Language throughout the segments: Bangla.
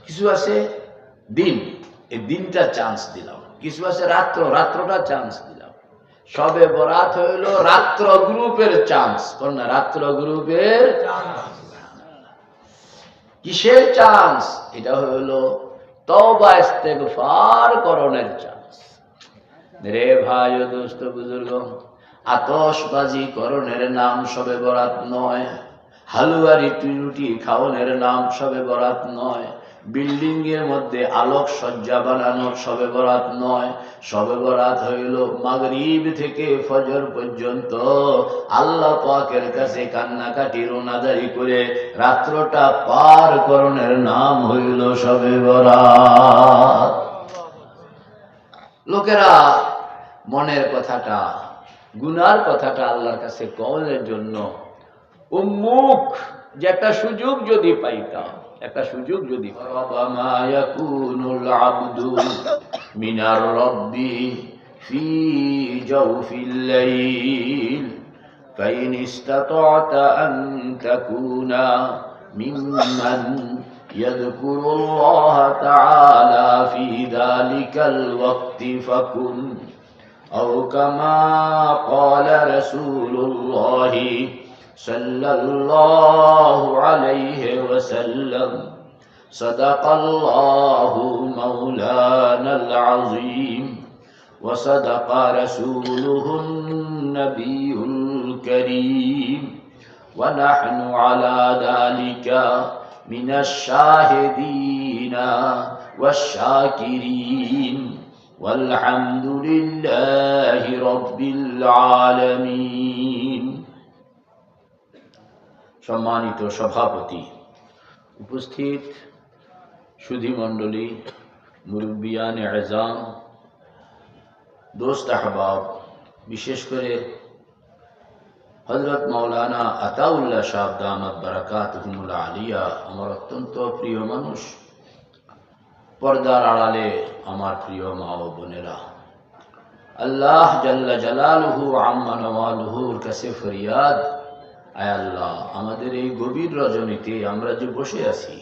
কিছু আছে দিন, এই দিনটা চান্স দিলাম। কিছু আছে রাত্র, রাত্রটা চান্স দিলাম। শবে বরাত হইল রাত্র গ্রুপের চান্স, কোন না রাত্র গ্রুপের কিসের চান্স? এটা হইল তওবা ইস্তেগফার করণের চান্স। রে ভাই ও দোস্ত বুজুর্গ, আতশবাজি করণের নাম শবে বরাত নয়, হালুয়া রুটি খাওয়ানোর নাম শবে বরাত নয়, বিল্ডিং এর মধ্যে আলোক সজ্জা বানানোর শবে বরাত নয়। শবে বরাত হইল মাগরিব থেকে ফজর পর্যন্ত আল্লাহ পাকের কাছে কান্নাকাটি রোনাদারি করে রাত্রটা পার করণের নাম হইল শবে বরাত। লোকেরা মনের কথাটা, গুনার কথাটা আল্লাহর কাছে কওয়ার জন্য উম্মুখ, যে একটা সুযোগ যদি পাইতাম, একটা সুযোগ যদি মা ইয়াকুনুল আবদু মিনার রাব্বি ফি জাওফিল লাইল ফাইন ইসতাতা'তা আন তাকুনা মিম্মান ইয়াযকুরুল্লাহ তাআলা ফি যালিকাল ওয়াক্তি ফাকুন আও কামা ক্বালা রাসূলুল্লাহি সাল্লাল্লাহু আলাইহি ওয়াসাল্লাম সাদাকাল্লাহু মাওলানাল আযীম ওয়া সাদাকা রাসূলুহুন নবিয়ুল কারীম ওয়া নাহনু আলা যালিকা মিনাশ শাহিদিনা ওয়াশ শাকিরিন ওয়ালহামদুলিল্লাহি রাব্বিল আলামিন। সম্মানিত সভাপতি, উপস্থিত সুধী মণ্ডলী, মুরব্বিয়ানে আযম, দোস্ত আহবাব, বিশেষ করে হযরত মাওলানা আতাউল্লাহ সাহেব দামাত বারাকাতুহুল আলিয়া, আমার অত্যন্ত প্রিয় মানুষ, পর্দার আড়ালে আমার প্রিয় মা ও বোনেরা, আল্লাহ জাল্লা জালালুহু আম্মা নওয়ালুহুর কাছে ফরিয়াদ, আয় আল্লাহ, আমাদের এই গভীর রজনীতে আমরা যে বসে আছি,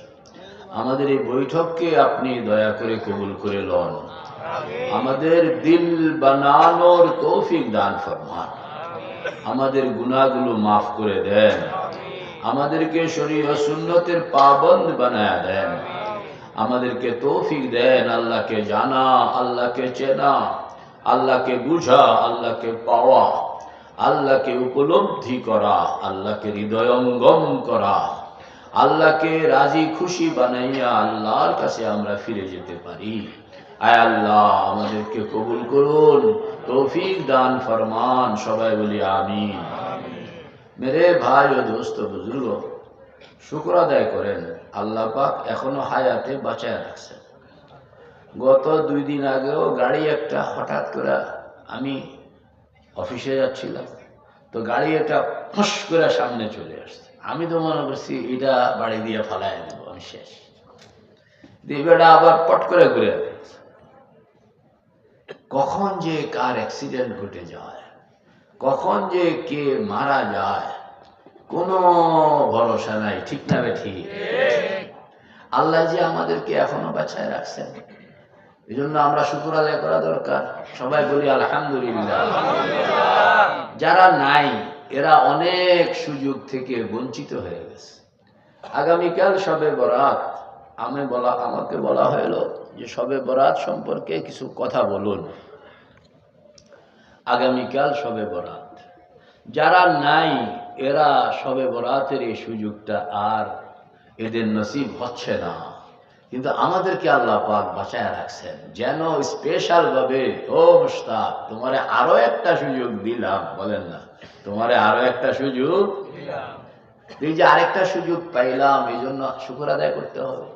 আমাদের এই বৈঠককে আপনি দয়া করে কবুল করে লন, আমাদের দিল বানানোর তৌফিক দান ফরমান, আমাদের গুনাহগুলো মাফ করে দেন, আমাদেরকে শরীয়ত সুন্নতের পাবন্দ বানায়া দেন, আমাদেরকে তৌফিক দেন আল্লাহকে জানা, আল্লাহকে চেনা, আল্লাহকে বুঝা, আল্লাহকে পাওয়া, আল্লাহকে উপলব্ধি করা, আল্লাহকে হৃদয়ঙ্গম করা, আল্লাহকে রাজি খুশি বানাইয়া আল্লাহর কাছে আমরা ফিরে যেতে পারি। আয় আল্লাহ, আমাদেরকে কবুল করুন, তৌফিক দান ফরমান, সবাই বলি আমিন। মেরে ভাই ও দোস্ত বুজুর্গ, শুকর আদায় করেন, আল্লাহ পাক এখনো হায়াতে বাঁচায় রাখছেন। গত 2 দিন আগেও গাড়ি একটা হঠাৎ করে, আমি অফিসে যাচ্ছিলাম, তো গাড়ি একটা ফস করে সামনে চলে আসছে। আমি তো মনে করছি এটা বাড়ি দিয়ে ফালাই দেবো, আমি শেষ। দিবেটা আবার পট করে ঘুরে গেছে। কখন যে কার অ্যাক্সিডেন্ট ঘটে যায়, কখন যে কে মারা যায়, কোনো ভরসা নাই, ঠিক না ঠিক? আল্লাহ যে আমাদেরকে এখনো বাঁচায় রাখছেন, এই জন্য আমরা শুকর আদায় করা দরকার। সবাই বলি আলহামদুলিল্লাহ। যারা নাই, এরা অনেক সুযোগ থেকে বঞ্চিত হয়ে গেছে। আগামীকাল শবে বরাত, আমাকে বলা হলো যে শবে বরাত সম্পর্কে কিছু কথা বলুন। আগামীকাল শবে বরাত, যারা নাই এরা শবে বরাতের এই সুযোগটা আর এদের নসিব হচ্ছে না, কিন্তু আমাদেরকে আল্লাহ পাক বাঁচায় রাখছেন। যেন স্পেশাল ভাবে, ও মুশতাক, তোমারে আরো একটা সুযোগ দিলাম, বলেন না, তোমারে আরো একটা সুযোগ দিলাম। এই যে আরেকটা সুযোগ পাইলাম, এই জন্য শুকর আদায় করতে হবে।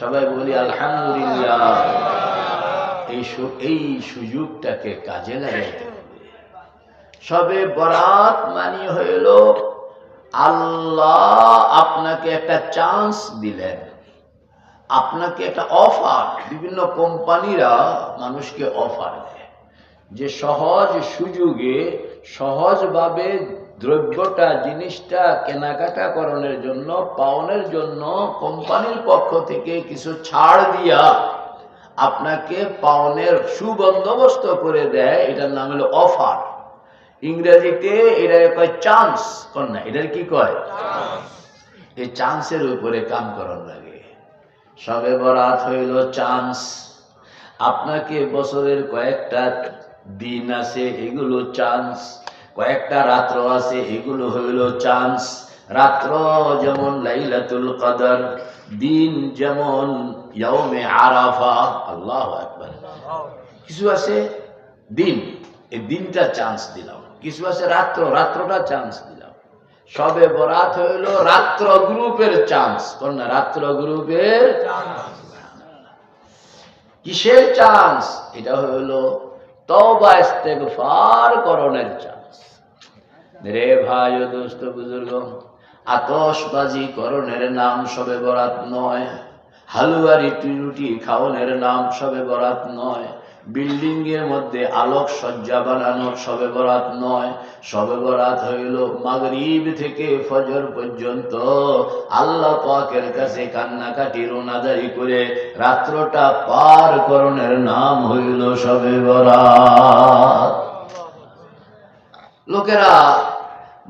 সবাই বলি আলহামদুলিল্লাহ। এই সুযোগটাকে কাজে লাগাইতে হবে। শবে বরাত মানে হইল আল্লাহ আপনাকে একটা চান্স দিলেন, আপনাকে একটা অফার। বিভিন্ন কোম্পানিরা মানুষকে অফার দেয় যে সহজ সুযোগে সহজভাবে দ্রব্যটা জিনিসটা কেনাকাটা করণের জন্য পাওনের জন্য কোম্পানির পক্ষ থেকে কিছু ছাড় দিয়া আপনাকে পাওনের সুবন্দোবস্ত করে দেয়, এটার নাম হলো অফার। ইংরেজিতে এটার কয় চান্স, কন্যা এটার কি কয়? এই চান্সের উপরে কাম করার লাগে। সবে বরাত হইল চান্স। আপনাকে বছরের কয়েকটা দিন আছে, এগুলো চান্স। কয়েকটা রাত্র আছে, এগুলো হইল চান্স। রাত্র যেমন লাইলাতুল কদর, দিন যেমন ইয়াউমে আরাফা। আল্লাহু আকবার। কিছু আছে দিন, এই দিনটা চান্স দিলাম। কিছু আছে রাত্র, রাত্রটা চান্স দিলাম। সবে বরাত হইল রাত্র গ্রুপের চান্স। কোন না? রাত্র গ্রুপের কিসের চান্স? এটা হইল তওবা ইস্তেগফার করণের চান্স। রে ভাই ও দোস্ত বুজুর্গ, আতশবাজি করণের নাম সবে বরাত নয়। হালুয়া রুটি খাওয়ানোর নাম সবে বরাত নয়। বিল্ডিং এর মধ্যে আলোক সজ্জা বানানোর সবে বরাত নয়। সবে বরাত হইল মাগরিব থেকে ফজর পর্যন্ত আল্লাহ পাকের কাছে কান্নাকাটি রোনাদারি করে রাত্রটা পার করণের নাম হইল সবে বরাত। লোকেরা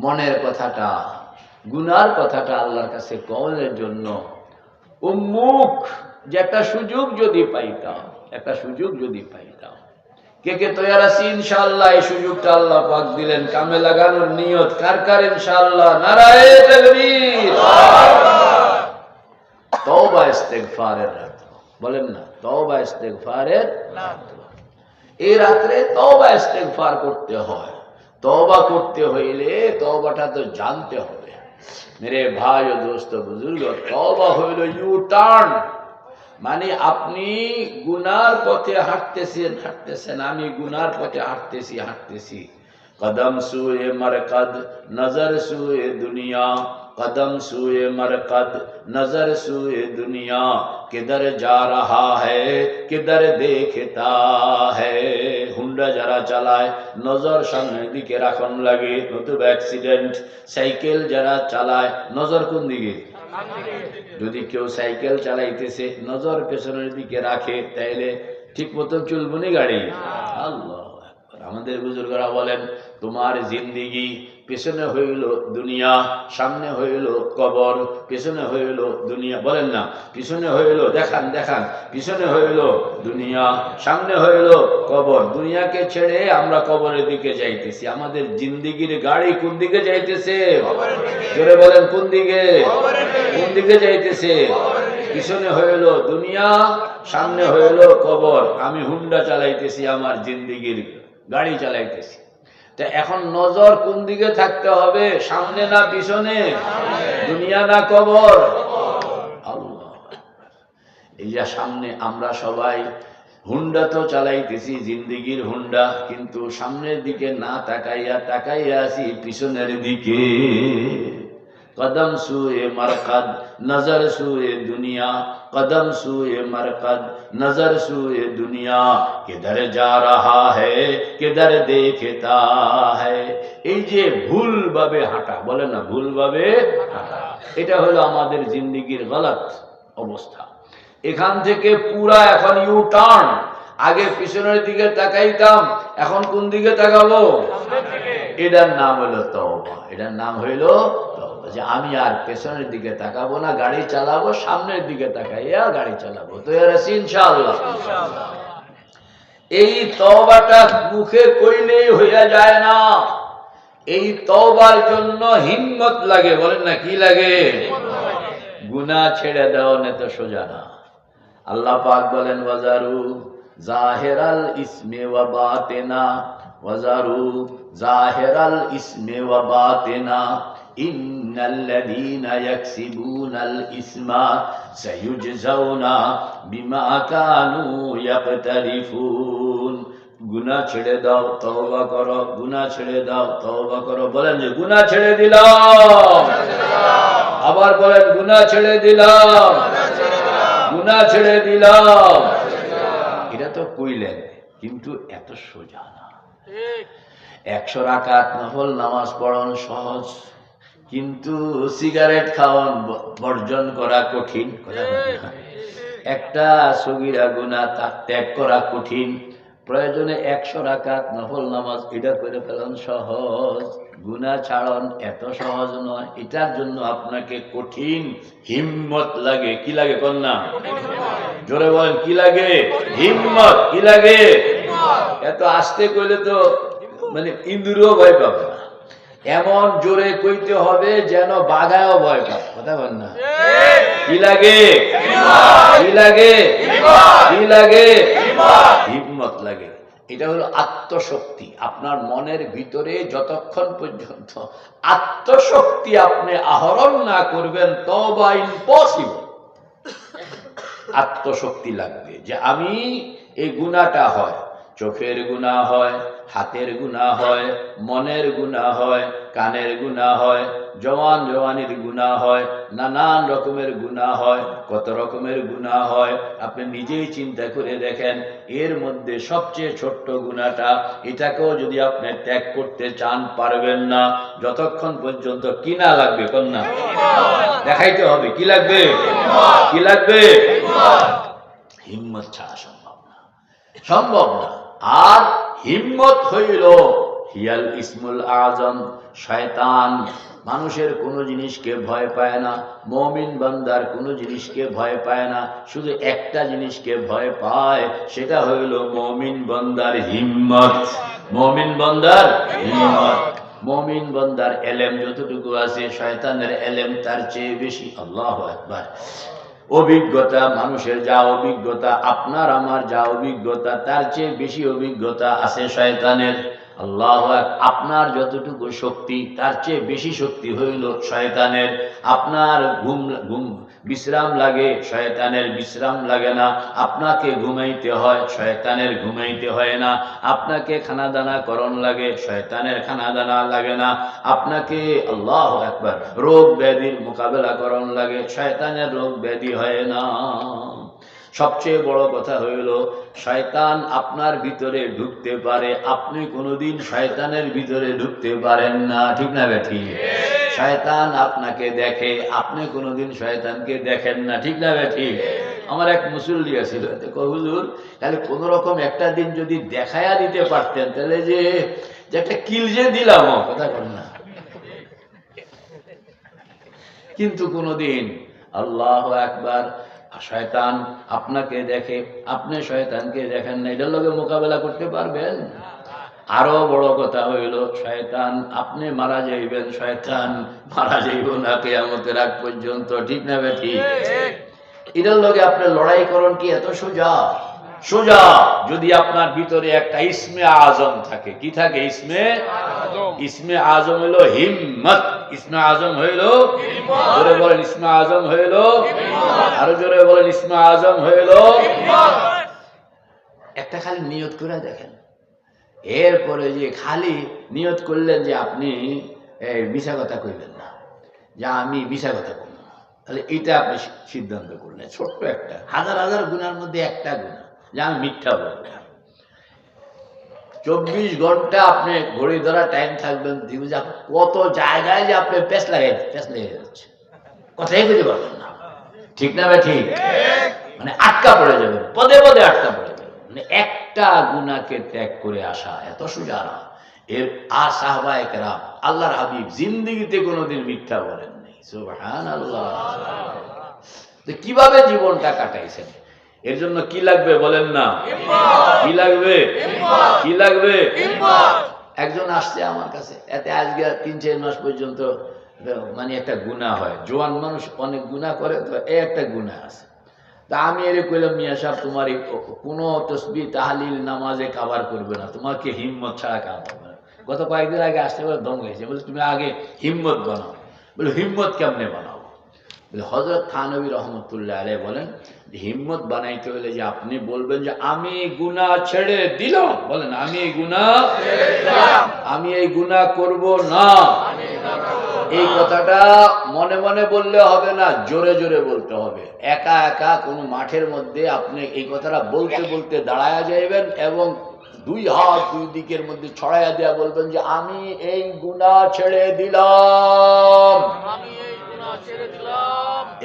মনের কথাটা, গুনার কথাটা আল্লাহর কাছে কওয়ার জন্য উন্মুখ, যে একটা সুযোগ যদি পাইতাম, একটা সুযোগ যদি পাইতাম। কে কে তৈয়ার আছি ইনশাআল্লাহ? এই সুযোগটা আল্লাহ পাক দিলেন, কামে লাগানোর নিয়ত কার কার? ইনশাআল্লাহ নারায়ে তাকবীর। তওবা ইস্তেগফারের রাত, বলেন না? তওবা ইস্তেগফারের রাত। এই রাত্রে তওবা ইস্তেগফার করতে হয়। তওবা করতে হইলে তওবাটা তো জানতে হবে। মেরে ভাই ও দোস্ত বুজুর্গ, তওবা হইল ইউ টার্ন, মানে আপনি গুনার পথে হাঁটতেছেন, আমি গুনার পথে হাঁটতেছি। কদম সুয়ে মরকদ, নজর সুয়ে দুনিয়া। कदम सुए मरकद, नजर सुए दुनिया। किधर जा रहा है, किधर देखता है। হুন্ডা যারা চালায় নজর সামনের দিকে রাখন লাগে, নতুবা অ্যাক্সিডেন্ট। সাইকেল যারা চালায় নজর কোন দিকে? যদি কেউ সাইকেল চালাইতেছে নজর পেছনের দিকে রাখে, তাইলে ঠিক মতো চলবনি গাড়ি। আল্লাহ আকবার। আমাদের বুজুর্গরা বলেন, তোমার জিন্দেগি পেছনে হইল দুনিয়া, সামনে হইল কবর। পেছনে হইল দুনিয়া, বলেন না? পিছনে হইল, দেখান দেখান, পিছনে হইল দুনিয়া, সামনে হইল কবর। দুনিয়াকে ছেড়ে আমরা কবরের দিকে যাইতেছি। আমাদের জিন্দেগির গাড়ি কোন দিকে যাইতেছে? জোরে বলেন, কোন দিকে? কোন দিকে যাইতেছে? পিছনে হইল দুনিয়া, সামনে হইল কবর। আমি হুন্ডা চালাইতেছি, আমার জিন্দেগির গাড়ি চালাইতেছি। এখন নজর কোন দিকে থাকতে হবে? সামনে না পিছনে? দুনিয়া না কবর? আল্লাহ। এই যে সামনে আমরা সবাই হুন্ডা তো চালাইতেছি, জিন্দেগির হুন্ডা, কিন্তু সামনের দিকে না তাকাইয়া আছি পিছনের দিকে। कदम सूए मरकद, नजर सूए दुनिया। कदम सूए मरकद, नजर सूए दुनिया। किधर जा रहा है, किधर देखता है। এই যে ভুল ভাবে হাঁটা, বলে না? ভুল ভাবে হাঁটা, এটা হলো আমাদের জিন্দেগির গলত অবস্থা। এখান থেকে পুরা এখন ইউ টার্ন। আগে পিছনের দিকে তাকাইতাম, এখন কোন দিকে তাকাবো? এটার নাম হইল তওবা। এটার নাম হইল তওবা, যে আমি আর পেছনের দিকে তাকাবো না, গাড়ি চালাবো সামনের দিকে তাকাইয়া গাড়ি চালাবো। তো ইনশাআল্লাহ এই তওবাটা মুখে কইলেই হইয়া যায় না। এই তওবার জন্য হিম্মত লাগে, বলেন না? কি লাগে? গুনাহ ছেড়ে দেওয়া তো সোজা না। আল্লাহ পাক বলেন, ওয়াজারু জাহিরাল ইসমে ওয়া বাতিনা, ওয়াজারু জাহিরাল ইসমে ওয়া বাতিনা, ইন্নাল্লাযীনা ইয়াকসিবুনাল ইসমা সায়ুজজাউনা বিমা কানু ইয়াকতারিফুন। গুনাহ ছেড়ে দাও, তওবা করো। গুনাহ ছেড়ে দাও, তওবা করো। বলেন যে গুনাহ ছেড়ে দিলাম। আবার বলেন, গুনাহ ছেড়ে দিলাম, গুনাহ ছেড়ে দিলাম। এটা তো কইলেন, কিন্তু এত সোজা না। 100 রাকাত নফল নামাজ পড়ন সহজ, কিন্তু সিগারেট খাওয়ান বর্জন করা কঠিন। একটা সগীরা গুনাহ ত্যাগ করা কঠিন, প্রয়োজনে 100 রাকাত নফল নামাজ এটা করে ফেলন সহজ, গুনাহ ছাড়ন এত সহজ নয়। এটার জন্য আপনাকে কঠিন হিম্মত লাগে। কি লাগে কন্যা? জোরে বলেন কি লাগে? হিম্মত। কি লাগে? এত আস্তে কইলে তো মানে ইন্দুরও ভয় পাবে না, এমন জোরে কইতে হবে যেন বাঘায়ও ভয় পায়। কথা বল না? কি লাগে? কি লাগে? কি লাগে? হিম্মত লাগে। এটা হলো আত্মশক্তি। আপনার মনের ভিতরে যতক্ষণ পর্যন্ত আত্মশক্তি আপনি আহরণ না করবেন, তওবা ইম্পসিবল। আত্মশক্তি লাগবে যে আমি এই গুনাহটা হয়, চোখের গুনাহ হয়, হাতের গুনাহ হয়, মনের গুনাহ হয়, কানের গুনাহ হয়, জওয়ানির গুনাহ হয়, নানান রকমের গুনাহ হয়, কত রকমের গুনাহ হয়। আপনি নিজেই চিন্তা করে দেখেন, এর মধ্যে সবচেয়ে ছোট্ট গুনাহটা, এটাকেও যদি আপনি ত্যাগ করতে চান পারবেন না যতক্ষণ পর্যন্ত কি না লাগবে কন্যা? দেখাইতে হবে। কি লাগবে? কি লাগবে? হিম্মত ছাড়া সম্ভব না, সম্ভব না। আর হিম্মত হইল হিয়াল ইসমুল আজম। শয়তান মানুষের কোনো জিনিসকে ভয় পায় না, মুমিন বান্দার কোনো জিনিসকে ভয় পায় না, শুধু একটা জিনিসকে ভয় পায়, সেটা হইল মুমিন বান্দার হিম্মত। মুমিন বান্দার হিম্মত। মুমিন বান্দার এলেম যতটুকু আছে, শয়তানের এলেম তার চেয়ে বেশি। আল্লাহু আকবার। অভিজ্ঞতা, মানুষের যা অভিজ্ঞতা, আপনার আমার যা অভিজ্ঞতা, তার চেয়ে বেশি অভিজ্ঞতা আছে শয়তানের। আল্লাহু আকবার। আপনার যতটুকু শক্তি, তার চেয়ে বেশি শক্তি হইল শয়তানের। আপনার ঘুম বিশ্রাম লাগে, শয়তানের বিশ্রাম লাগে না। আপনাকে ঘুমাইতে হয়, শয়তানের ঘুমাইতে হয় না। আপনাকে খানা দানা করণ লাগে, শয়তানের খানা দানা লাগে না। আপনাকে আল্লাহু আকবার রোগ ব্যাধির মোকাবেলা করণ লাগে, শয়তানের রোগ ব্যাধি হয় না। সবচেয়ে বড় কথা হইল, শয়তান আপনার ভিতরে ঢুকতে পারে, আপনি কোনোদিন শয়তানের ভিতরে ঢুকতে পারেন না। ঠিক না বেঠি? শয়তান আপনাকে দেখে, আপনি কোনোদিন শয়তানকে দেখেন না। ঠিক না বেঠি? আমার এক মুসল্লি আছিল, হুজুর তাহলে কোন রকম একটা দিন যদি দেখায়া দিতে পারতেন, তাহলে যে একটা কিল যে দিলাম, কথা বল না। কিন্তু কোনদিন, আল্লাহু আকবার, শয়তান আপনাকে দেখে, আপনি শয়তানকে দেখেন না, এটার লগে মোকাবেলা করতে পারবেন? আরো বড় কথা হইল, শয়তান আপনি মারা যাইবেন, শয়তান মারা যাইব না কিয়ামতের আগ পর্যন্ত। ঠিক না বেঠি? এটার লগে আপনি লড়াই করেন কি এত সোজা? সোজা যদি আপনার ভিতরে একটা ইসমে আজম থাকে। কি থাকে? ইসমে আজম হইল হিম্মত। ইসমে আজম হইল, জোরে বলেন ইসমে আজম হইল, আরো জোরে বলেন ইসমে আজম হইল। একটা খালি নিয়ত করে দেখেন, এরপরে যে খালি নিয়ত করলেন যে আপনি মিছা কথা কইবেন না, যে আমি মিছা কথা বলব না, তাহলে এটা আপনি সিদ্ধান্ত করলেন। ছোট্ট একটা, হাজার হাজার গুনার মধ্যে একটা গুনাহ, যে আমি মিথ্যা বলব না। 24 ঘন্টা আপনি ঘড়ি ধরা টাইম থাকবেন, কত জায়গায় যে আপনি পেঁচ লেগে যাচ্ছে, কথাই বুঝতে পারবেন না। ঠিক না ভাই? ঠিক। মানে আটকা পড়ে যাবেন, পদে পদে আটকা পড়ে যাবেন। মানে একটা গুনাহকে ত্যাগ করে আসা এত সোজা না। এর সাহাবায়ে কেরাম, আল্লাহর হাবিব জিন্দেগিতে কোনোদিন মিথ্যা বলেন নাই। সুবহানাল্লাহ। তো কিভাবে জীবনটা কাটাইছেন? এর জন্য কি লাগবে বলেন না? কি লাগবে? কি লাগবে? একজন আসছে আমার কাছে, এতে আজকে 3-4 মাস পর্যন্ত মানে একটা গুনাহ হয়, জোয়ান মানুষ অনেক গুনাহ করে, তো এই একটা গুনাহ আছে। তা আমি এর কইলাম, মিয়া সাহেব তোমার কোনো তসবিহ তাহলিল নামাজে কভার করবে না, তোমাকে হিম্মত ছাড়া কাজ হবে না। গত কয়েকদিন আগে আসতে বলে দম গেছে, বলে তুমি আগে হিম্মত বানাও। বলে হিম্মত কেমনে বানাবো? বলে হযরত থানবী রহমতুল্লাহ আলাইহি বলেন, হিম্মত বানাইতে হলে যে আপনি বলবেন যে আমি গুনাহ ছেড়ে দিলাম। বলেন আমি এই গুনাহ ছেড়ে দিলাম, আমি এই গুনাহ করব না। এই কথাটা মনে মনে বললে হবে না, জোরে জোরে বলতে হবে। একা একা কোনো মাঠের মধ্যে আপনি এই কথাটা বলতে বলতে দাঁড়ায়া যাইবেন এবং দুই হাত দুই দিকের মধ্যে ছড়াইয়া দেয়া বলবেন যে আমি এই গুনাহ ছেড়ে দিলাম।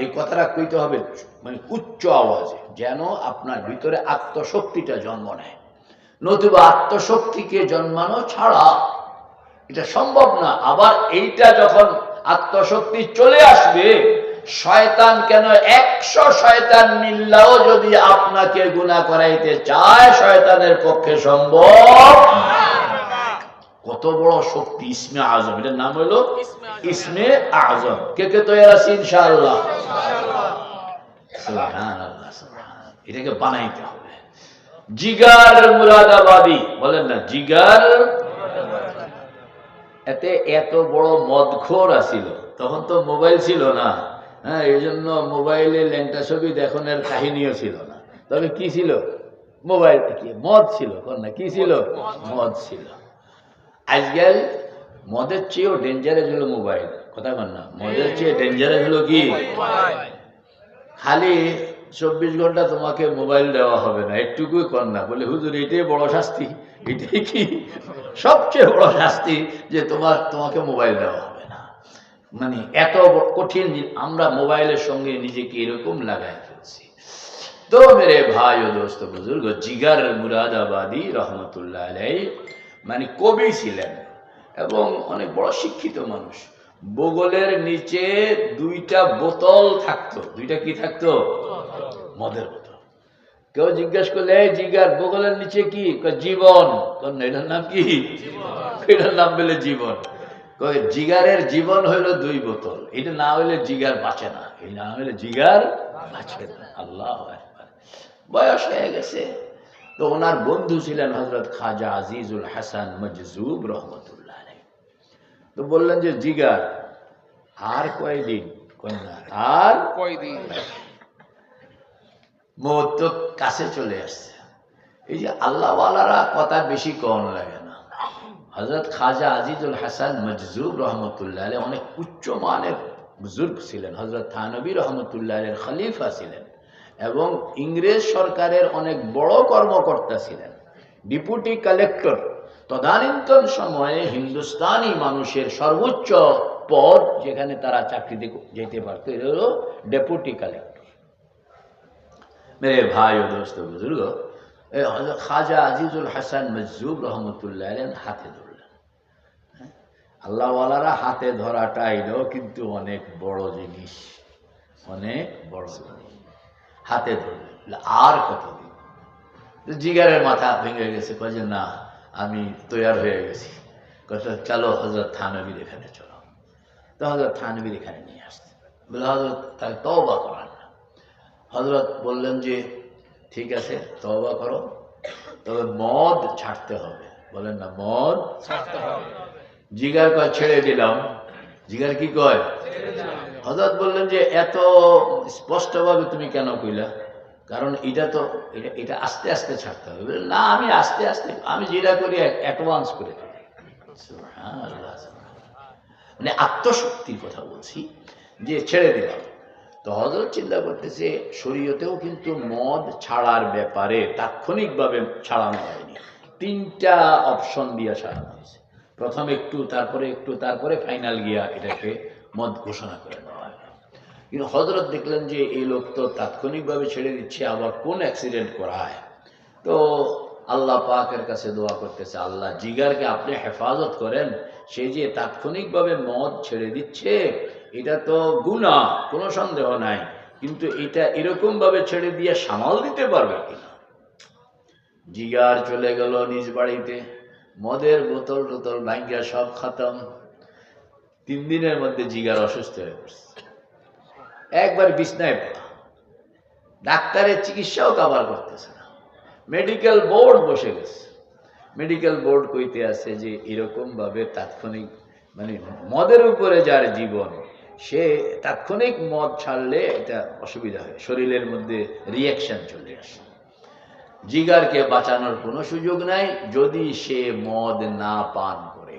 এই কথাটা কইতে হবে মানে উচ্চ আওয়াজে, যেন আপনার ভিতরে আত্মশক্তিটা জন্ম নেয়। নতুবা আত্মশক্তিকে জন্মানো ছাড়া এটা সম্ভব না। আবার এইটা যখন আত্মশক্তি চলে আসবে, শয়তান কেন 100 শয়তান মিল্লাও যদি আপনাকে গুনাহ করাইতে চায়, শয়তানের পক্ষে সম্ভব। কত বড় শক্তি ইসমে আজম, এটার নাম হলো ইসমে আজম। কে কে তৈরি আছে ইনশাআল্লাহ? সুবহানাল্লাহ, সুবহানাল্লাহ। এটাকে বানাইতে হবে। জিগার মুরাদাবাদী বলেন না, জিগার। এতে এত বড় মদখোর আছিল, তখন তো মোবাইল ছিল না। হ্যাঁ, এই জন্য মোবাইলে ল্যাংটা ছবি দেখানোর কাহিনীও ছিল না। তবে কি ছিল? মোবাইল কি মদ ছিল? না, কি ছিল? মদ ছিল। আজকাল মদের চেয়েও ডেঞ্জারাস হলো মোবাইল। কথা বল না, মদের চেয়ে ডেঞ্জারাস হলো কি? খালি 24 ঘন্টা তোমাকে মোবাইল দেওয়া হবে না, একটুকুই কর না। বলে হুজুর এটাই বড় শাস্তি। এটাই কি সবচেয়ে বড় শাস্তি যে তোমাকে মোবাইল দেওয়া হবে না। মানে এত কঠিন। আমরা মোবাইলের সঙ্গে নিজেকে এরকম লাগাই ফেলছি। তো মেরে ভাই ও দোস্ত বুজুর্গ, জিগার মুরাদাবাদী রহমতুল্লাহ আলাইহি মানে কবি ছিলেন এবং অনেক বড় শিক্ষিত মানুষ। বগলের নিচে 2টা বোতল থাকতো। 2টা কি থাকতো? মদের বোতল। কেউ জিজ্ঞেস করলে, এই জিগার বগলের নিচে কি? জীবন। এটার নাম কি? এটার নাম বলে জীবন। জিগারের জীবন হইল 2 বোতল। এটা না হইলে জিগার বাঁচে না। এই না হইলে জিগার বাঁচে না। আল্লাহু আকবার। বয়স হয়ে গেছে। তো ওনার বন্ধু ছিলেন হযরত খাজা আজিজুল হাসান মজজুব রহমতুল্লাহ আলাইহি। তো বললেন যে জিগার আর কয়দিন? আর কয়দিন? মওত তো কাছে চলে আসছে। এই যে আল্লাহওয়ালারা কথা বেশি কম লাগে না। হযরত খাজা আজিজুল হাসান মজজুব রহমতুল্লাহ আলাইহি অনেক উচ্চ মানের বুজুর্গ ছিলেন। হযরত থানবী রহমতুল্লাহ আলাইহির খলিফা ছিলেন এবং ইংরেজ সরকারের অনেক বড় কর্মকর্তা ছিলেন, ডেপুটি কালেক্টর। তদানীন্তন সময়ে হিন্দুস্তানি মানুষের সর্বোচ্চ পদ যেখানে তারা চাকরিতে যেতে পারত, এটা হলো ডেপুটি কালেক্টর। মেরে ভাই ও দোস্ত বুজুর্গ, খাজা আজিজুল হাসান মজজুব রহমতুল্লাহ আলাইহি হাতে ধরলেন। আল্লাহওয়ালারা হাতে ধরাটা এটাও কিন্তু অনেক বড় জিনিস, অনেক বড় জিনিস। হাতে ধরলেন। আর কতদিন? জিগারের মাথা ভেঙে গেছে। কয় যে না, আমি তৈয়ার হয়ে গেছি। কথা চলো হযরত থানবীর এখানে চলো। তো হযরত থানবীর এখানে নিয়ে আসছে। বলে হযরত তাকে তওবা করান না। হযরত বললেন যে ঠিক আছে, তওবা করো, তবে মদ ছাড়তে হবে। বলেন না, মদ ছাড়তে হবে। জিগার কয় ছেড়ে দিলাম। জিগার কি কয়? হযরত বললেন যে এত স্পষ্টভাবে তুমি কেন কইলা? কারণ এটা আস্তে আস্তে ছাড়তে হবে। না, আমি আস্তে আস্তে, আমি যেটা করি অ্যাডভান্স করে করি। মানে আত্মশক্তির কথা বলছি যে ছেড়ে দিলাম। তো হযরত চিন্তা করতেছে শরীয়তেও কিন্তু মদ ছাড়ার ব্যাপারে তাৎক্ষণিকভাবে ছাড়ানো হয়নি। 3টা অপশন দিয়ে ছাড়ানো হয়েছে। প্রথম একটু, তারপরে একটু, তারপরে ফাইনাল গিয়া এটাকে মদ ঘোষণা করে দেওয়া হয়। কিন্তু হযরত দেখলেন যে এই লোক তো তাৎক্ষণিকভাবে ছেড়ে দিচ্ছে, আবার কোন অ্যাক্সিডেন্ট করায়। তো আল্লাহ পাকের কাছে দোয়া করতেছে, আল্লাহ জিগারকে আপনি হেফাজত করেন। সে যে তাৎক্ষণিকভাবে মদ ছেড়ে দিচ্ছে, এটা তো গুনাহ, কোনো সন্দেহ নাই, কিন্তু এটা এরকম ভাবে ছেড়ে দিয়ে সামাল দিতে পারবে কিনা। জিগার চলে গেল নিজ বাড়িতে, মদের বোতল টোতল ভাঙ্গা সব খতম। 3 দিনের মধ্যে জিগার অসুস্থ হয়ে পড়ছে, একবার বিছনায় পড়া। ডাক্তারের চিকিৎসাও কভার করতেছে না। মেডিকেল বোর্ড বসে গেছে। মেডিকেল বোর্ড কইতে আছে যে এরকম ভাবে তাৎক্ষণিক, মানে মদের উপরে যার জীবন, সে তাৎক্ষণিক মদ ছাড়লে এটা অসুবিধা হয়, শরীরের মধ্যে রিয়াকশন চলে আসে। জিগারকে বাঁচানোর কোনো সুযোগ নাই যদি সে মদ না পান করে।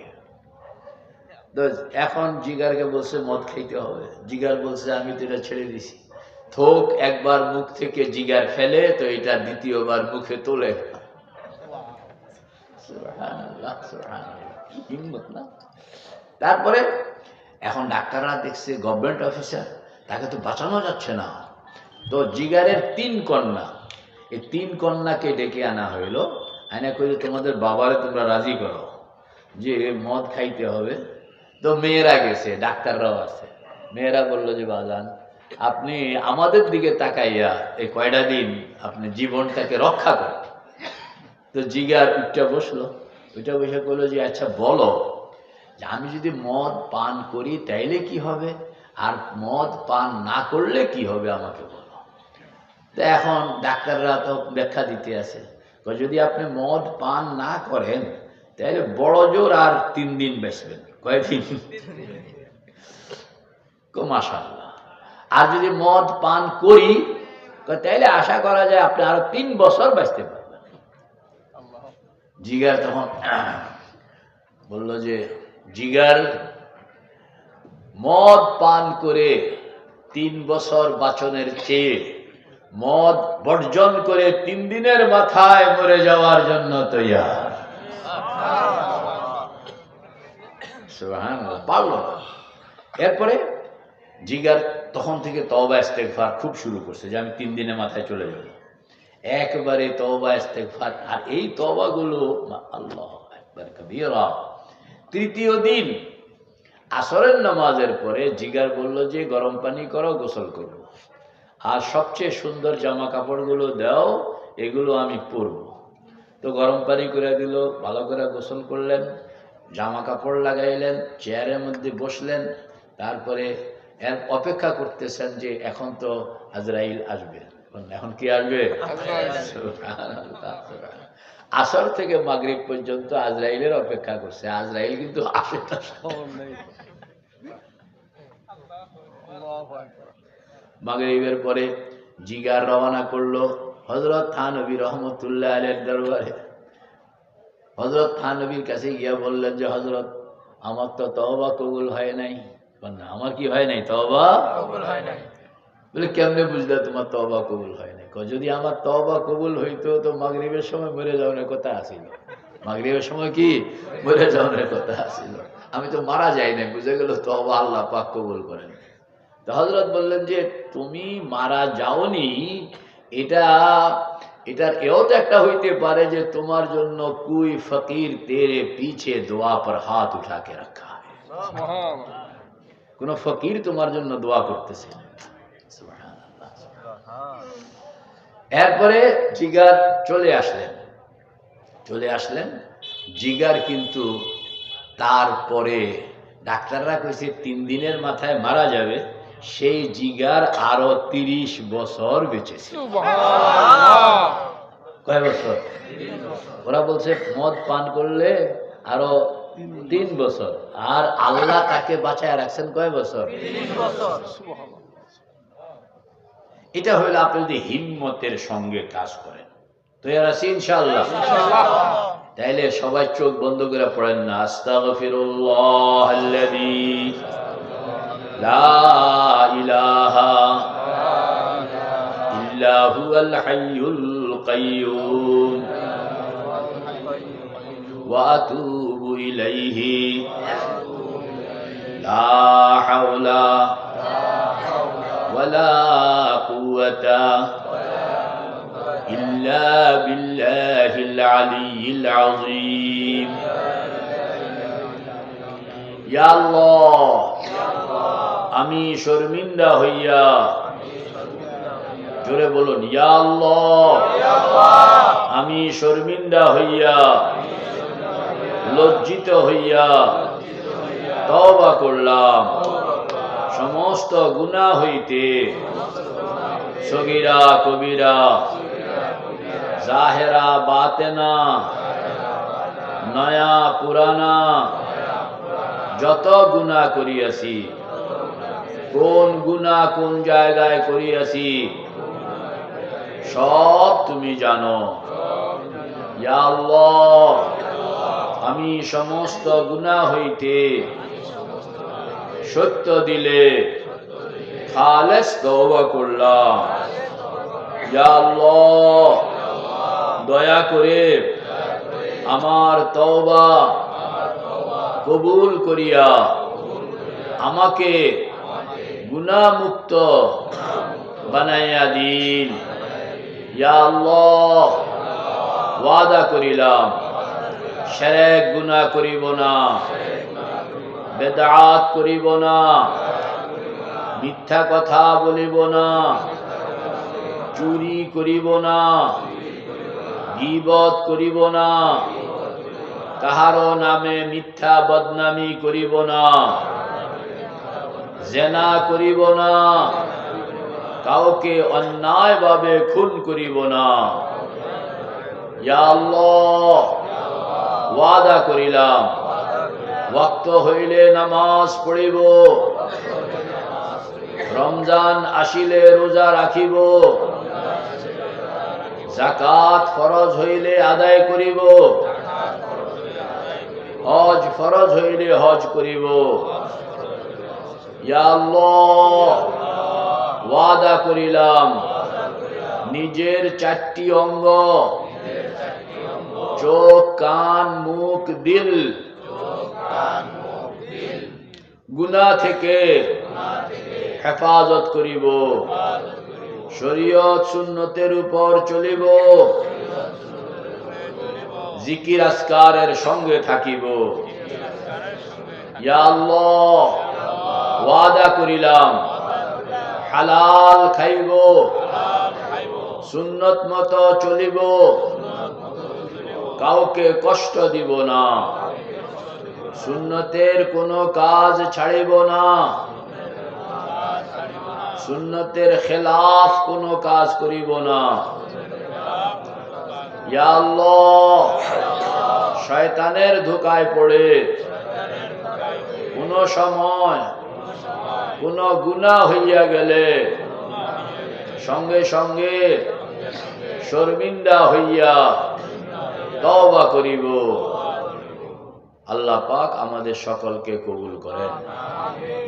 তো এখন জিগারকে বলছে মদ খাইতে হবে। জিগার বলছে আমি তো এটা ছেড়ে দিছি। থোক একবার মুখ থেকে জিগার ফেলে তো এটা দ্বিতীয়বার মুখে তোলে। সুবহানাল্লাহ, সুবহানাল্লাহ, কি হিম্মত না। তারপরে এখন ডাক্তাররা দেখছে গভর্নমেন্ট অফিসার, তাকে তো বাঁচানো যাচ্ছে না। তো জিগারের 3 কন্যা, এই 3 কন্যাকে ডেকে আনা হইল। আয়না কইলে তোমাদের বাবারে তোমরা রাজি করো যে মদ খাইতে হবে। তো মেয়েরা গেছে, ডাক্তাররাও আছে। মেয়েরা বললো যে বাজান, আপনি আমাদের দিকে তাকাইয়া এই কয়টা দিন আপনি জীবনটাকে রক্ষা করেন। তো জিগার উঠটা বসলো, ওইটা বসে বললো যে আচ্ছা বলো যে আমি যদি মদ পান করি তাইলে কি হবে, আর মদ পান না করলে কি হবে আমাকে বলো। তো এখন ডাক্তাররা তো ব্যাখ্যা দিতে আছে, যদি আপনি মদ পান না করেন তাহলে বড় জোর আর 3 দিন বাঁচবেন। কয়দিন? মাশাআল্লাহ। আর যদি মদ পান করি তাহলে আশা করা যায় আপনি আরো 3 বছর বাঁচতে পারবেন। জিগার তখন বলল যে জিগার মদ পান করে 3 বছর বাঁচনের চেয়ে মদ বর্জন করে 3 দিনের মাথায় মরে যাওয়ার জন্য তৈয়ার। সুবহানাল্লাহ, পারলো না। এরপরে জিগার তখন থেকে তওবা ইস্তেগফার খুব শুরু করছে যে আমি 3 দিনের মাথায় চলে যাব। একবারে তওবা ইস্তেগফার, আর এই তওবাগুলো আল্লাহু আকবার কবীরা। 3য় দিন আসরের নামাজের পরে জিগার বলল যে গরম পানি করো, গোসল করব, আর সবচেয়ে সুন্দর জামা কাপড়গুলো দাও, এগুলো আমি পরব। তো গরম পানি করে দিল, ভালো করে গোসল করলেন, জামা কাপড় লাগাইলেন, চেয়ারের মধ্যে বসলেন। তারপরে এর অপেক্ষা করতেছেন যে এখন তো আজরাইল আসবে। এখন কি আসবে? আসর থেকে মাগরিব পর্যন্ত আজরাইলের অপেক্ষা করছে, আজরাইল কিন্তু আসে না। মাগরিবের পরে জিগার রওনা করলো হযরত থানবী রহমতুল্লাহ আলাইহির দরবারে। হযরত থানবীর কাছে গিয়া বললেন যে হযরত, আমার তো তওবা কবুল হয় নাই। না, আমার কি হয় নাই? তওবা কবুল হয় নাই। বলে কেমনে বুঝলে তোমার তওবা কবুল হয় নাই? যদি আমার তওবা কবুল হইতো তো মাগরিবের সময় মরে যাওয়ার কথা আছিল। মাগরিবের সময় কি মরে যাওয়ার কথা আছিল, আমি তো মারা যাই নাই, বুঝে গেল তওবা আল্লাহ পাক কবুল করেন। তো হযরত বললেন যে তুমি মারা যাওনি, এটার এও তো একটা হইতে পারে যে তোমার জন্য কোই ফকির তেরে পিছে দোয়া পর হাত উঠাকে রাখা है, কোন ফকির তোমার জন্য দোয়া করতেছে। সুবহানাল্লাহ। এরপরে জিগার চলে আসলেন। জিগার কিন্তু তারপরে ডাক্তাররা কইছে 3 দিনের মাথায় মারা যাবে, সেই জিগার আরো 30 বছর বেঁচেছে। কয় বছর? ওরা বলছে মদ পান করলে আরো 3 বছর, আর আল্লাহ তাকে বাঁচায় রাখছেন কয় বছর? 30 বছর। এটা হইল আপনি যদি হিম্মতের সঙ্গে কাজ করেন। তৈরি আছি ইনশাআল্লাহ? তাইলে সবাই চোখ বন্ধ করে পড়েন না, আস্তাগফিরুল্লাহাল্লাযী লা ইলাহা ইল্লা হুয়াল হাইয়ুল কাইয়্যুম ওয়া আতুবু ইলাইহি লা হাওলা ওয়ালা কুওয়াতা ইল্লা বিল্লাহিল আলিয়্যিল আযীম। ইয়া আল্লাহ, আমি শর্মিন্দা হইয়া, জোরে বলুন ইয়া আল্লাহ, আমি শর্মিন্দা হইয়া, লজ্জিত হইয়া তওবা করলাম সমস্ত গুনাহ হইতে, সগীরা কবিরা, জাহেরা বাতেনা, নয়া পুরানা, যত গুনাহ করিয়াছি, কোন গুনাহ কোন জায়গায় করিয়াছি সব তুমি জানো। ইয়া আল্লাহ, আমি সমস্ত গুনাহ হইতে সত্য দিলে খালেস তওবা করলাম। ইয়া আল্লাহ, দয়া করে আমার তওবা কবুল করিয়া আমাকে গুনাহমুক্ত বানাইয়া দিন। ইয়া আল্লাহ, ওয়াদা করিলাম শিরক গুনাহ করিব না, বেদাত করিব না, মিথ্যা কথা বলিব না, চুরি করিব না, গীবত করিব না, কাহারো নামে মিথ্যা বদনামি করিব না, জিনা করিব না, কাউকে অন্যায়ভাবে খুন করিব না। ইয়া আল্লাহ, ওয়াদা করিলাম ওয়াক্ত হইলে নামাজ পড়িব, রমজান আসিলে রোজা রাখিব, যাকাত ফরজ হইলে আদায় করিব, হজ ফরজ হইলে হজ করিব। ইয়া আল্লাহ, ওয়াদা করিলাম নিজের 4টি অঙ্গ চোখ, কান, মুখ, দিল গুনাহ থেকে হেফাজত করিব, শরীয়ত সুন্নতের উপর চলিব, জিকির আজকারের সঙ্গে থাকিব। ইয়া আল্লাহ, ওয়াদা করিলাম হালাল খাইব, সুন্নত মতো চলিব, কাউকে কষ্ট দিব না, সুন্নতের কোনো কাজ ছাড়িব না, সুন্নতের খেলাফ কোনো কাজ করিব না। ইয়া আল্লাহ, শয়তানের ধোঁকায় পড়ে কোন সময় কোন গুনাহ হইয়া গেলে সঙ্গে সঙ্গে শর্মিন্দা হইয়া তওবা করিব। আল্লাহ পাক আমাদের সকলকে কবুল করেন।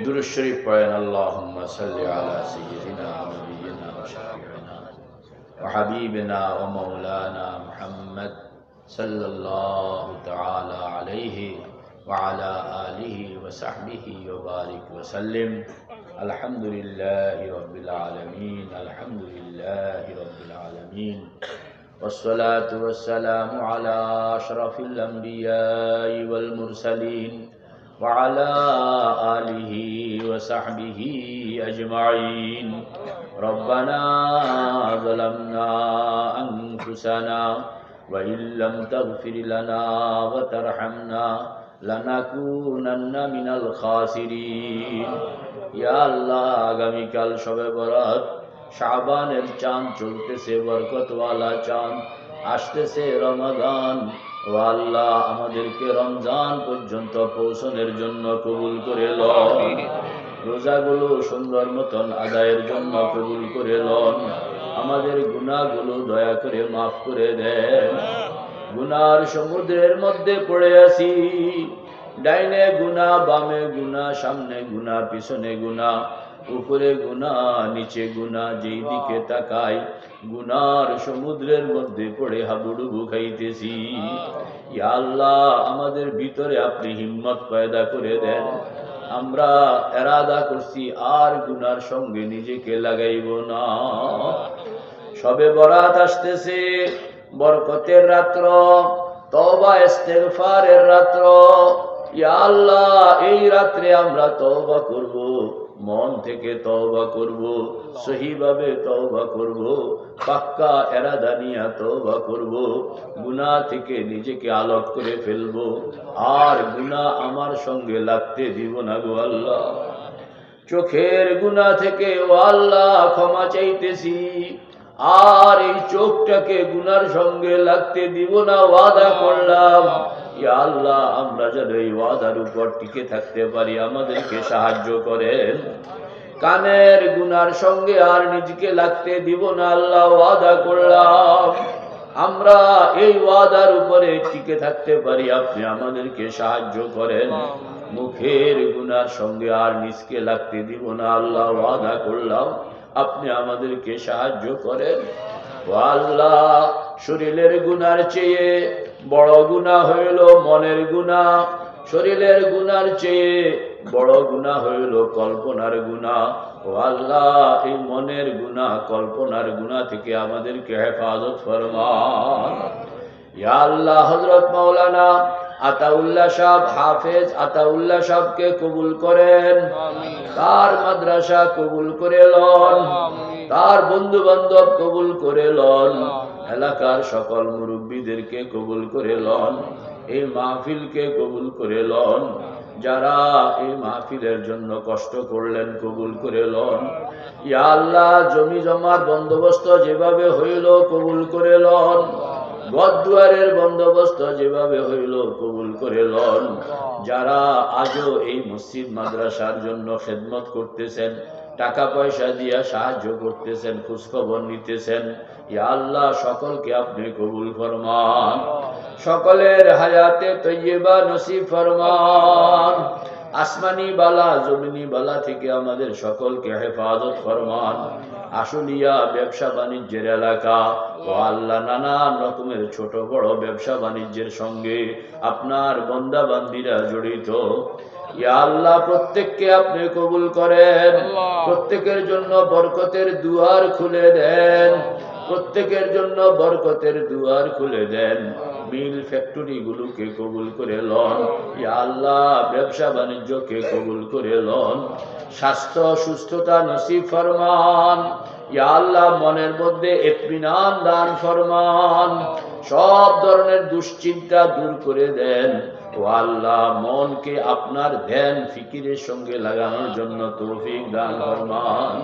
দুরূদ শরীফ পড়েন। আল্লাহুম্মা সাল্লি আলা সাইয়্যিদিনা নাবিয়িনা ওয়া শাফিঈনা ওয়া হাবিবিনা ওয়া মাওলানা মুহাম্মদ সাল্লাল্লাহু তাআলা আলাইহি ওয়া আলা আলিহি ওয়া সাহবিহি ওয়া বারিক ওয়া সাল্লিম। আলহামদুলিল্লাহি রাব্বিল আলামিন, আলহামদুলিল্লাহি রাব্বিল আলামিন। والصلاة والسلام على أشرف الأنبياء والمرسلين وعلى آله وصحبه أجمعين. ربنا ظلمنا أنفسنا وإن لم تغفر لنا وترحمنا لنكونن من الخاسرين. يا الله আগামীকাল শবে বরাত, শাবানের চাঁদ চলতেছে, বরকতওয়ালা চাঁদ, আসতেছে রমাদান। ও আল্লাহ, আমাদেরকে রমজান পর্যন্ত পৌঁছানোর জন্য কবুল করে লন, রোজাগুলো সুন্দর মতন আদায়ের জন্য কবুল করে লন, আমাদের গুনাহগুলো দয়া করে মাফ করে দেন। গুনার সমুদ্রের মধ্যে পড়ে আছি, ডাইনে গুনাহ, বামে গুনাহ, সামনে গুনাহ, পিছনে গুনাহ, উপরে গুনাহ, নিচে গুনাহ, যেই দিকে তাকাই গুনার সমুদ্রের মধ্যে পড়ে হাবুডুবু খাইতেছি। ইয়া আল্লাহ, আমাদের ভিতরে আপনি হিম্মত পয়দা করে দেন। আমরা এরাদা করছি আর গুনার সঙ্গে নিজেকে লাগাইব না। শবে বরাত আসতেছে, বরকতের রাত্র, তওবা ইস্তেগফারের রাত্র। ইয়া আল্লাহ, এই রাত্রে আমরা তওবা করব, মন থেকে তওবা করব, সহিভাবে তওবা করব, পাক্কা এরাদা নিয়ে তওবা করব, গুনাহ থেকে নিজেকে আলোক করে ফেলব, আর গুনাহ আমার সঙ্গে লাগতে দিব না গো আল্লাহ। চোখের গুনাহ থেকে ও আল্লাহ ক্ষমা চাইতেছি, আর এই চোখটাকে গুনার সঙ্গে লাগতে দিব না, ওয়াদা করলাম। ইয়া আল্লাহ, আমরা যেন এই ওয়াদার উপর টিকে থাকতে পারি, আমাদেরকে সাহায্য করেন। কানের গুনার সঙ্গে আর নিজেকে লাগতে দিব না আল্লাহ, ওয়াদা করলাম। আমরা এই ওয়াদার উপরে টিকে থাকতে পারি, আপনি আমাদেরকে সাহায্য করেন। মুখের গুনার সঙ্গে আর নিজকে লাগতে দিব না আল্লাহ, ওয়াদা করলাম, আপনি আমাদেরকে সাহায্য করেন। ও আল্লাহ, শরীরের গুনার চেয়ে বড় গুনাহ হইল মনের গুনাহ, শরীরের গুনার চেয়ে বড় গুনাহ হইল কল্পনার গুনাহ। ও আল্লাহ, এই মনের গুনাহ কল্পনার গুনাহ থেকে আমাদেরকে হেফাজত ফরমান। ইয়া আল্লাহ, হযরত মাওলানা আতাউল্লাহ সাহেব, হাফেজ আতাউল্লাহ সাহেবকে কবুল করেন, তার মাদ্রাসা কবুল করে লন, তার বন্ধু বান্ধব কবুল করে লন, এলাকার সকল মুরব্বীদেরকে কবুল করে লন, এই মাহফিলকে কবুল করে লন, যারা এই মাহফিলের জন্য কষ্ট করলেন কবুল করে লন। ইয়া আল্লাহ, জমি জমার বন্দোবস্ত যেভাবে হইল কবুল করে লন, ঘরদুয়ারের বন্দোবস্ত যেভাবে হইল কবুল করে লন। যারা আজও এই মসজিদ মাদ্রাসার জন্য খেদমত করতেছেন, টাকা পয়সা দিয়া সাহায্য করতেছেন, খোঁজখবর নিতেছেন, ইয়া আল্লাহ, সকলকে আপনি কবুল ফরমান, সকলের হায়াতে তৈয়বা নসিব ফরমান, আসমানি বালা জমিনি বালা থেকে আমাদের সকলকে হেফাজত ফরমান। আশুলিয়া ব্যবসা বাণিজ্যের এলাকা, ও আল্লাহ, নানান রকমের ছোট বড় ব্যবসা বাণিজ্যের সঙ্গে আপনার বান্দা বান্দীরা জড়িত। ইয়া আল্লাহ, প্রত্যেককে আপনি কবুল করেন, প্রত্যেকের জন্য বরকতের দুয়ার খুলে দেন, প্রত্যেকের জন্য বরকতের দুয়ার খুলে দেন। মিল ফ্যাক্টরি গুলোকে কবুল করে লন, ইয়া আল্লাহ, ব্যবসা বাণিজ্যকে কবুল করে লন, স্বাস্থ্য সুস্থতা নসিব ফরমান। ইয়া আল্লাহ, মনের মধ্যে ইতমিনান দান ফরমান, সব ধরনের দুশ্চিন্তা দূর করে দেন। ও আল্লাহ, মনকে আপনার ধ্যান ফিকিরের সঙ্গে লাগানোর জন্য তৌফিক দান ফরমান।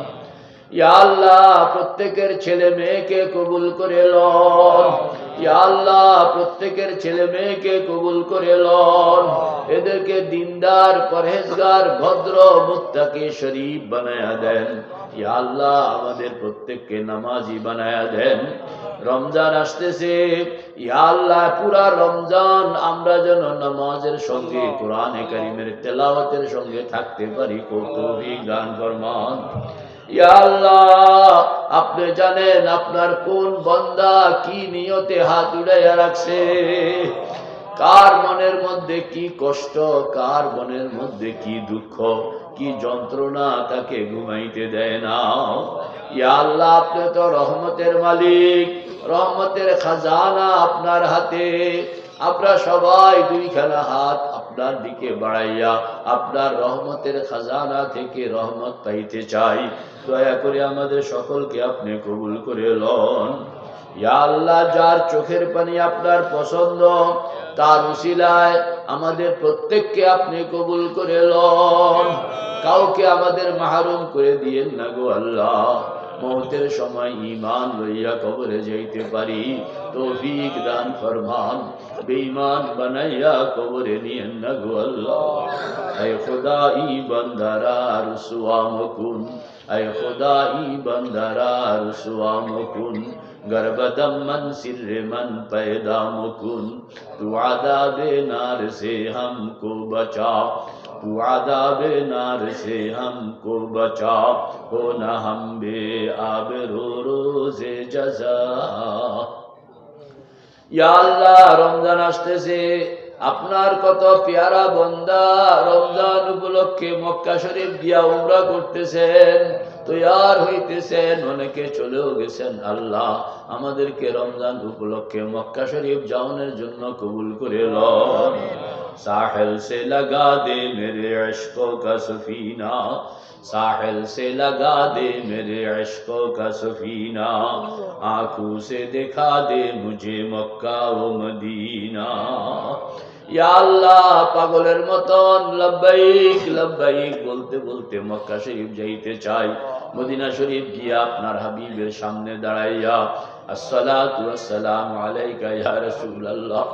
ইয়া আল্লাহ, প্রত্যেকের ছেলে মেয়েকে কবুল করে লন, ইয়া আল্লাহ, প্রত্যেকের ছেলে মেয়েকে কবুল করে লন, এদেরকে দিনদার পরহেজগার ভদ্র মুত্তাকি শরীফ বানায়া দেন। ইয়া আল্লাহ, আমাদের প্রত্যেককে নামাজি বানায়া দেন। রমজান আসতেছে, ইয়া আল্লাহ, পুরা রমজান আমরা যেন নামাজের সঙ্গে কোরআনে কারীমের তেলাওয়াতের সঙ্গে থাকতে পারি, তৌফিক দান ফরমান। ইয়া আল্লাহ, আপনি জানেন আপনার কোন বান্দা কি নিয়তে হাত উঠাইয়া রাখছে, কার মনের মধ্যে কি কষ্ট, কার মনের মধ্যে কি দুঃখ, কি যন্ত্রণা তাকে ঘুমাইতে দেয় না। ইয়া আল্লাহ, আপনি তো রহমতের মালিক, রহমতের খাজানা আপনার হাতে। আমরা সবাই দুইখানা হাত আপনার দিকে বাড়াইয়া আপনার রহমতের খাজানা থেকে রহমত পাইতে চাই। দয়া করে আমাদের সকলকে আপনি কবুল করে লন। ইয়া আল্লাহ, যার চোখের পানি আপনার পছন্দ, তার উসিলায় আমাদের প্রত্যেককে আপনি কবুল করে লন। কাউকে আমাদের মাহরুম করে দিয়েন না গো আল্লাহ। মৌতের সময় ঈমান লইয়া কবরে যাইতে পারি, তৌফিক দান ফরমান। বেঈমান বানাইয়া কবরে নিয়েন না গো আল্লাহ। আয় খুদাই বান্দারা রুসওয়া মকুন, আয় খুদাই বান্দারা রুসওয়া মকুন, গর্বদম মন সির মন पैदा मुकुन, तू आदाबे नार से हमको बचा, तू आदाबे नार से हमको बचा, हो न हम बे आबरू रोज़े जज़ा। ইয়া আল্লাহ, রমজান আসতেছে, আপনার কত পেয়ারা বান্দা রমজান উপলক্ষে মক্কা শরীফ দিয়া উমরা করতেছেন, তৈয়ার হইতেছেন, অনেকে চলেও গেছেন। আল্লাহ, আমাদেরকে রমজান উপলক্ষে মক্কা শরীফ যাওয়ার জন্য কবুল করে লন। साहिल से लगा दे मेरे इश्क़ों का सफीना, साहिल से लगा दे मेरे इश्क़ों का सफीना, आँखों से दिखा दे मुझे मक्का व मदीना। या अल्लाह, पागलेर मतन लब्बाइक लब्बाइक बोलते बोलते मक्का शरीफ जाइते चाই, मदीना शरीफ गিয়ে আপনার হাবিবের সামনে দাঁড়াইয়া अस्सलातु वस्सलामु अलैका या रसूलल्लाह,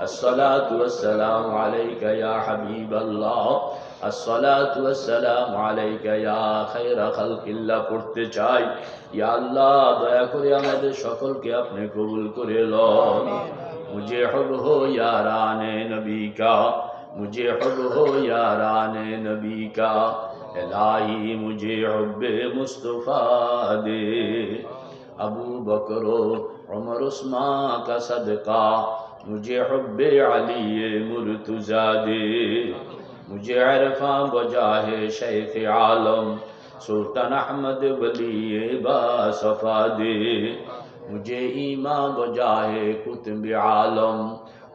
अस्सलातु वस्सलामु अलैका या हबीबल्लाह, अस्सलातु वस्सलामु अलैका या खैरा खल्किल्लाह পড়তে চাই। ইয়া আল্লাহ, দয়া করে আমাদের সকলকে আপনি কবুল করে লন। मुझे हुब हो याराने नबी का, मुझे हुब हो याराने नबी का, इलाही मुझे हुब्बे मुस्तफा दे। अबू बकर उमर उस्मान का सदका मुझे हुब्बे अली मुर्तज़ा दे, मुझे अरफा बजाहे शेख आलम सुल्तान अहमद वली बासफा दे, मुझे ईमा बजाहे कुतुब आलम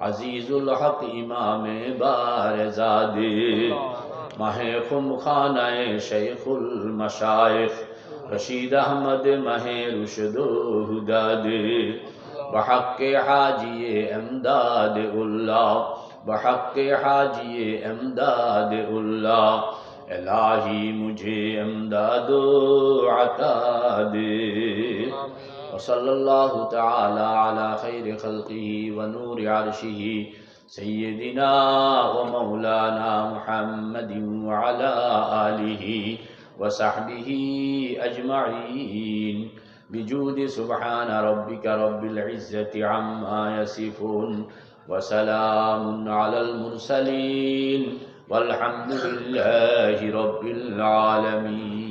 अजीजुल हक इमाम बारज़ा दे, माहे खुम खानाए शेखुल मशाइख रशीद अहमद महे रुशदो हुदा दे, बहक़्क़े हाजिए अमदाद उल्लाह, बहक़्क़े हाजिए अमदाद उल्लाह, इलाही मुझे अमदादो अता दे। वसल्लल्लाहु तआला अला खैर खल्क़िही व नूर अर्शिही सय्यदिना व मौलाना मुहम्मदिन व अला आलिही व सहबिही अजमईन बिजूदि सुब्हान रब्बिका रब्बिल इज़्ज़ति अम्मा यसिफून व सलामुन अलल मुरसलीन वल्हम्दुलिल्लाहि रब्बिल आलमीन।